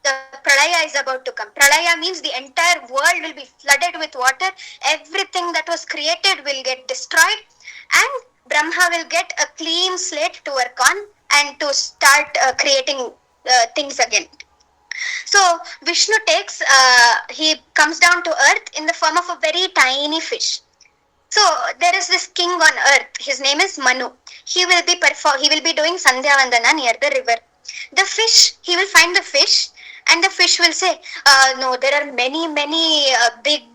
the pralaya is about to come. Pralaya means the entire world will be flooded with water. Everything that was created will get destroyed, and Brahma will get a clean slate to work on and to start creating things again. So Vishnu he comes down to earth in the form of a very tiny fish. So there is this king on earth. His name is Manu. He will be doing Sandhya Vandana near the river. The fish, he will find the fish, and the fish will say, "No, there are many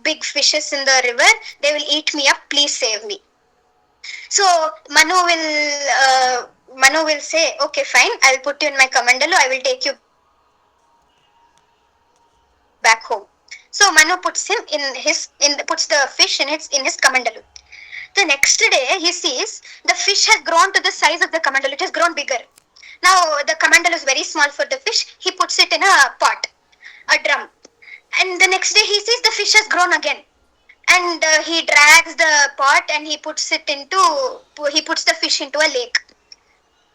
big fishes in the river. They will eat me up. Please save me." So Manu will say, "Okay, fine. I will put you in my kamandalu. I will take you back home." So Manu puts the fish in his kamandalu. The next day, he sees the fish has grown to the size of the kamandalu. It has grown bigger. Now, the kamandalu is very small for the fish. He puts it in a pot, a drum. And the next day, he sees the fish has grown again. And he drags the pot and he puts the fish into a lake.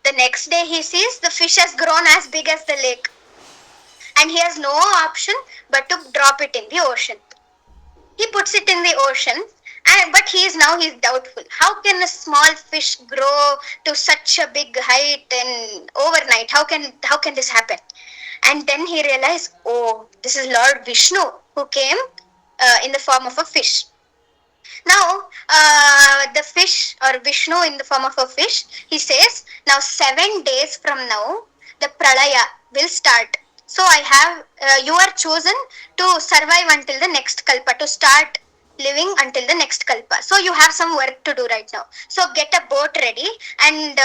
The next day, he sees the fish has grown as big as the lake. And he has no option but to drop it in the ocean. He puts it in the ocean, but he's doubtful. How can a small fish grow to such a big height and overnight? How can this happen? And then he realized, oh, this is Lord Vishnu who came in the form of a fish. Now, the fish or Vishnu in the form of a fish, he says, now 7 days from now, the pralaya will start. So you are chosen to survive until the next kalpa, to start living until the next kalpa. So you have some work to do right now. So get a boat ready and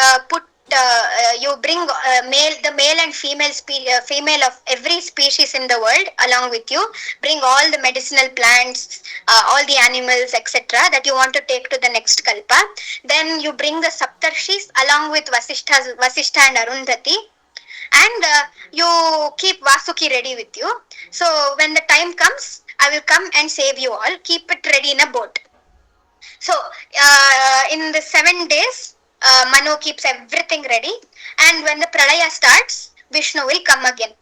you bring the male and female of every species in the world along with you. Bring all the medicinal plants, all the animals, etc., that you want to take to the next kalpa. Then you bring the Saptarshis along with Vasishtha and Arundhati, and you keep Vasuki ready with you. So when the time comes, I will come and save you all. Keep it ready in a boat. So in the 7 days, Manu keeps everything ready, and when the pralaya starts, Vishnu will come again,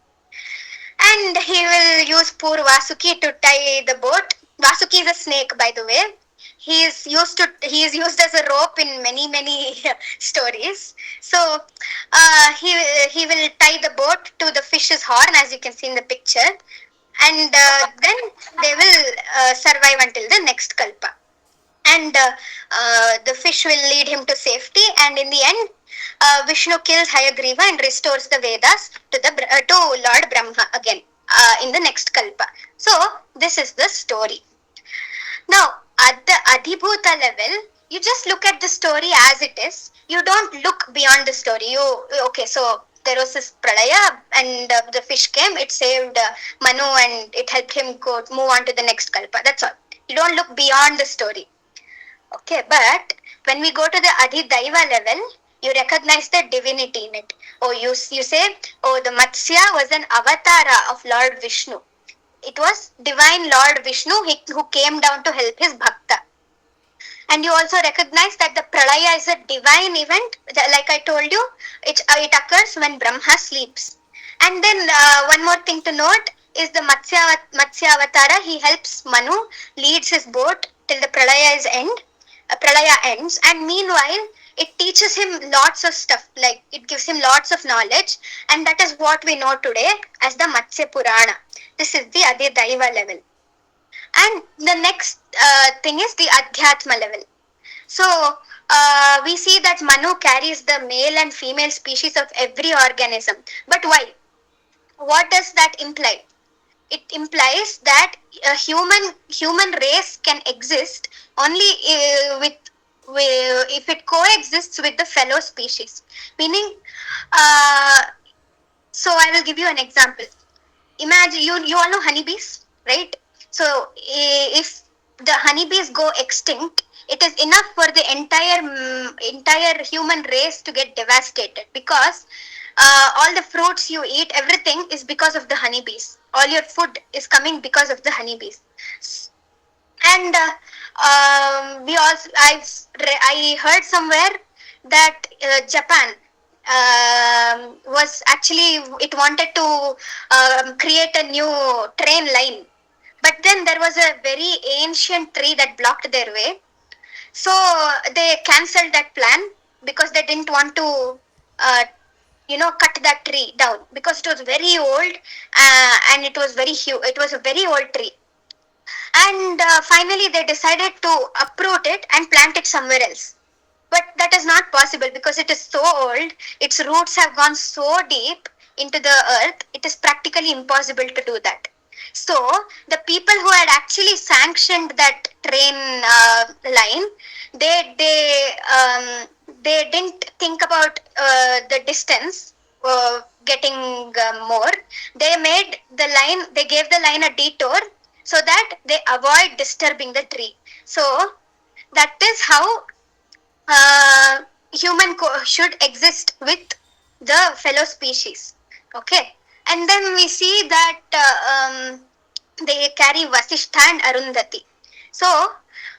and he will use poor Vasuki to tie the boat. Vasuki is a snake, by the way. He is used as a rope in many stories. So he will tie the boat to the fish's horn, as you can see in the picture, and then they will survive until the next kalpa. And the fish will lead him to safety, and in the end, Vishnu kills Hayagriva and restores the Vedas to Lord Brahma again in the next kalpa. So this is the story. Now, at the Adhibhuta level, you just look at the story as it is. You don't look beyond the story. Okay, so there was this pralaya, and the fish came. It saved Manu, and it helped him move on to the next kalpa. That's all. You don't look beyond the story. Okay, but when we go to the Adhidaiva level, you recognize the divinity in it. Oh, you say, oh, the Matsya was an avatara of Lord Vishnu. It was divine Lord Vishnu who came down to help his bhakta. And you also recognize that the pralaya is a divine event. Like I told you, it occurs when Brahma sleeps. And then one more thing to note is the Matsya Avatara. He helps Manu, leads his boat till the pralaya ends, and meanwhile it teaches him lots of stuff, like it gives him lots of knowledge, and that is what we know today as the Matsya Purana. This is the Adhidaiva level. And the next thing is the Adhyatma level. So we see that Manu carries the male and female species of every organism. But why? What does that imply? It implies that a human race can exist only if it coexists with the fellow species. Meaning, uh, so I will give you an example. Imagine you all know honeybees, right? So if the honeybees go extinct, it is enough for the entire human race to get devastated, because all the fruits you eat, everything is because of the honeybees. All your food is coming because of the honeybees. And we also I heard somewhere that Japan, was actually, it wanted to create a new train line, but then there was a very ancient tree that blocked their way, so they cancelled that plan because they didn't want to cut that tree down because it was very old, and it was very huge, it was a very old tree. And finally they decided to uproot it and plant it somewhere else, but that is not possible because it is so old, its roots have gone so deep into the earth, it is practically impossible to do that. So the people who had actually sanctioned that train line, they didn't think about the distance getting more. They made the line, they gave the line a detour so that they avoid disturbing the tree. So that is how should exist with the fellow species. Okay, and then we see that they carry Vasishtha and Arundhati. So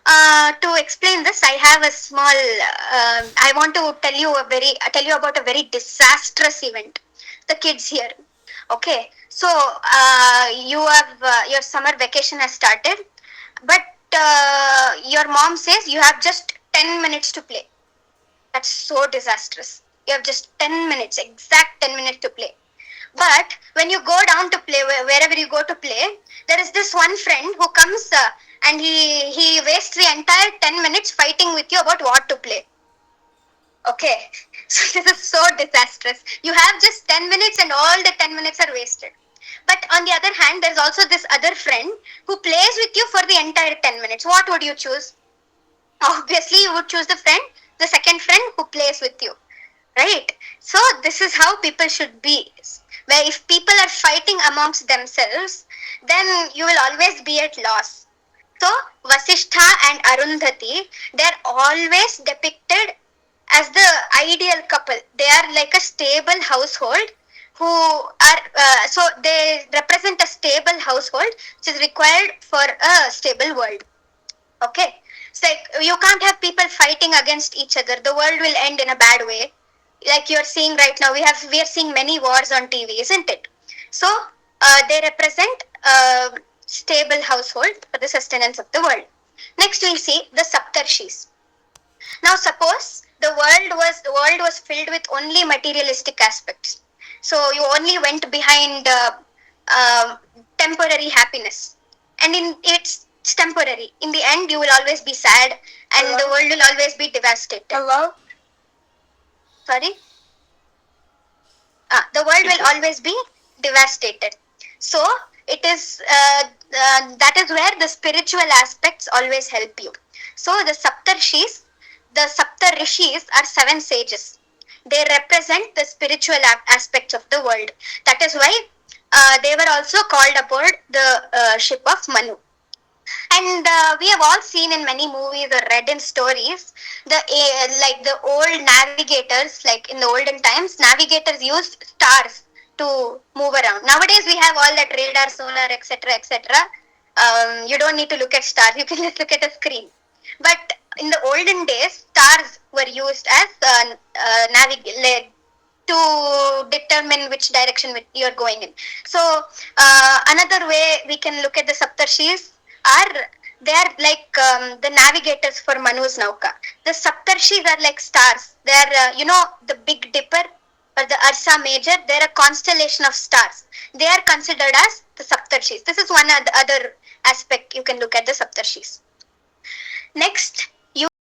to explain this, I have a small. I want to tell you about a very disastrous event. The kids here. Okay, so your summer vacation has started, but your mom says you have just 10 minutes to play. That's so disastrous. You have just 10 minutes, exact 10 minutes to play. But when you go down to play, wherever you go to play, there is this one friend who comes and he wastes the entire 10 minutes fighting with you about what to play. Okay, so this is so disastrous. You have just 10 minutes and all the 10 minutes are wasted. But on the other hand, there's also this other friend who plays with you for the entire 10 minutes. What would you choose? Obviously, you would choose the second friend who plays with you, right? So this is how people should be, where if people are fighting amongst themselves, then you will always be at loss. So Vasishtha and Arundhati, they're always depicted as the ideal couple. They are like a stable household who are so they represent a stable household which is required for a stable world. Okay, it's like you can't have people fighting against each other. The world will end in a bad way. Like you're seeing right now, we are seeing many wars on TV, isn't it? So they represent a stable household for the sustenance of the world. Next, we'll see the Saptarshis. Now, suppose the world was filled with only materialistic aspects. So you only went behind uh, temporary happiness, and it's temporary. In the end, you will always be sad, and the world will always be devastated. Hello? Sorry, the world will always be devastated. So it is that is where the spiritual aspects always help you. So the Saptarishis are seven sages. They represent the spiritual aspects of the world. That is why they were also called aboard the ship of Manu. And we have all seen in many movies or read in stories like the old navigators, like in the olden times, navigators used stars to move around. Nowadays we have all that radar, sonar, etc., etc. You don't need to look at stars; you can just look at a screen. But in the olden days, stars were used as to determine which direction you're going in. So another way we can look at the Saptarshis are, they are like the navigators for Manu's Nauka. The Saptarshis are like stars. They are the Big Dipper or the Ursa Major. They are a constellation of stars. They are considered as the Saptarshis. This is one other aspect you can look at the Saptarshis. Next,